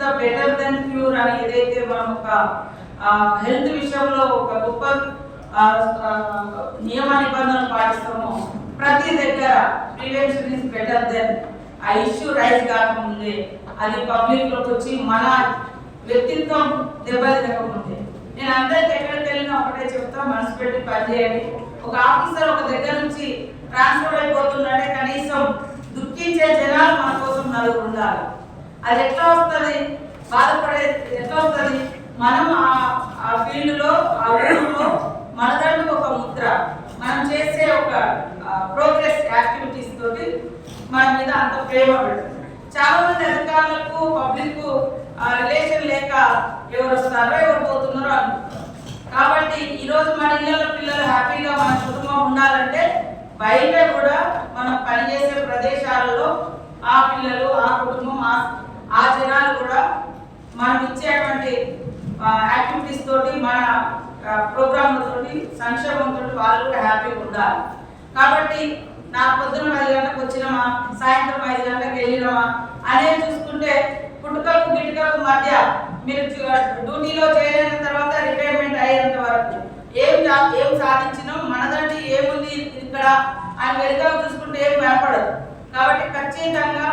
The better than cure అని ఏదైతే మనం ఒక హెల్త్ విషయంలో ఒక గొప్ప నియమ నిబంధనలు పాటిస్తామో ప్రతి దగ్గర ప్రివెన్షన్ ఇస్ బెటర్ దెన్ ఆ ఇష్యూ రైజ్ కాకముందే అది పబ్లిక్ లోకి వచ్చి మన వ్యక్తిత్వం దెబ్బతినకముందే. నేను అందరికి ఎక్కడికి వెళ్ళినా ఒకటే చెప్తా, మనసు పెట్టి పనిచేయండి. ఒక ఆఫీసర్ ఒక దగ్గర నుంచి ట్రాన్స్ఫర్ అయిపోతుందంటే కనీసం దుఃఖించే జనాలు మన కోసం నలుగురు ఉండాలి. అది ఎట్లా వస్తుంది, బాధపడే ఎట్లా వస్తుంది? మనం ఆ ఫీల్డ్లో ఆ ఊళ్ళో మనదంటూ ఒక ముద్ర, మనం చేసే ఒక ప్రోగ్రెస్ యాక్టివిటీస్ తోటి మన మీద అంత ప్రేమ పెడుతుంది. చాలా మంది అధికారులకు పబ్లిక్ రిలేషన్ లేక ఎవరు వస్తారో ఎవరు పోతున్నారో అనుకుంటారు. కాబట్టి ఈరోజు మన ఇళ్ళలో పిల్లలు హ్యాపీగా మన కుటుంబం ఉండాలంటే బయట కూడా మనం పనిచేసే ప్రదేశాలలో ఆ పిల్లలు ఆ కుటుంబం ఆ జనాలు కూడా మనం ఇచ్చేటువంటి యాక్టివిటీస్ తోటి మన ప్రోగ్రాంలతోటి సంక్షేమంతో వాళ్ళు కూడా హ్యాపీగా ఉండాలి. కాబట్టి నా పొద్దున 10 గంటలకు వచ్చినామా, సాయంత్రం 5 గంటలకు వెళ్ళినామా అనేది చూసుకుంటే పుట్టుకకు గిట్టుకకు మధ్య మీరు డ్యూటీలో చేయలేని తర్వాత రిటైర్మెంట్ అయ్యేంత వరకు ఏం సాధించినాం, మనదంటే ఏముంది ఇక్కడ అని వెనుక చూసుకుంటే ఏం కనపడదు. కాబట్టి ఖచ్చితంగా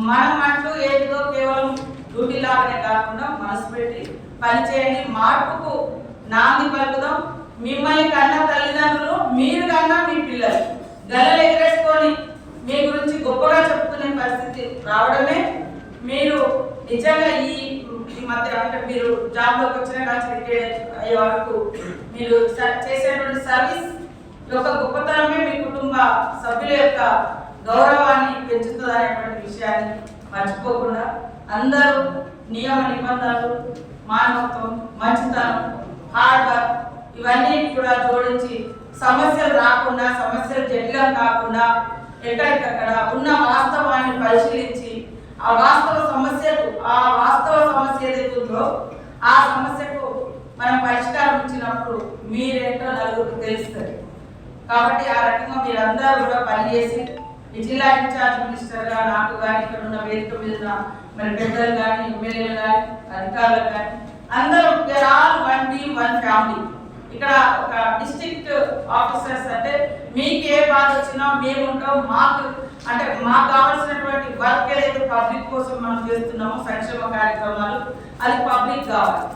మనం అంటూ ఏదో కేవలం డ్యూటీ లాగానే కాకుండా మనసు పెట్టి పనిచేయండి. మార్పుకు నాంది పలుకుదాం. మిమ్మల్ని కన్నా తల్లిదండ్రులు, మీరు కన్నా మీ పిల్లలు గలలు ఎగరేసుకొని మీ గురించి గొప్పగా చెప్పుకునే పరిస్థితి రావడమే మీరు నిజంగా ఈ మధ్య అంటే మీరు జాబ్లోకి వచ్చిన కానీ రిటైర్ అయ్యే వరకు మీరు చేసేటువంటి సర్వీస్ యొక్క గొప్పతనమే మీ కుటుంబ సభ్యుల యొక్క గౌరవాన్ని పెంచుతుంది అనేటువంటి విషయాన్ని మర్చిపోకుండా అందరూ నియమ నిబంధనలు, మానవత్వం, మంచితనం, హార్డ్ వర్క్ ఇవన్నీ కూడా జోడించి సమస్యలు రాకుండా, సమస్యలు జటిలం కాకుండా ఎక్కడికక్కడ ఉన్న వాస్తవాన్ని పరిశీలించి ఆ వాస్తవ సమస్య ఏదైతుందో ఆ సమస్యకు మనం పరిష్కారం ఇచ్చినప్పుడు మీరేంటో నలుగురికి తెలుస్తుంది. కాబట్టి ఆ రకంగా మీరందరూ కూడా పనిచేసి ఈ జిల్లా ఇన్ఛార్జ్ మినిస్టర్గా నాకు కానీ ఇక్కడ ఉన్న వేదిక మీద మరి పెద్దలు కానీ ఎమ్మెల్యేలు కానీ అధికారులు కానీ అందరూ all one team one family. ఇక్కడ ఒక డిస్ట్రిక్ట్ ఆఫీసర్స్ అంటే మీకు ఏ బాధ వచ్చినా మేము ఉంటాం. మాకు కావాల్సినటువంటి వర్క్ ఏదైతే పబ్లిక్ కోసం మనం చేస్తున్నామో సంక్షేమ కార్యక్రమాలు అది పబ్లిక్ కావాలి.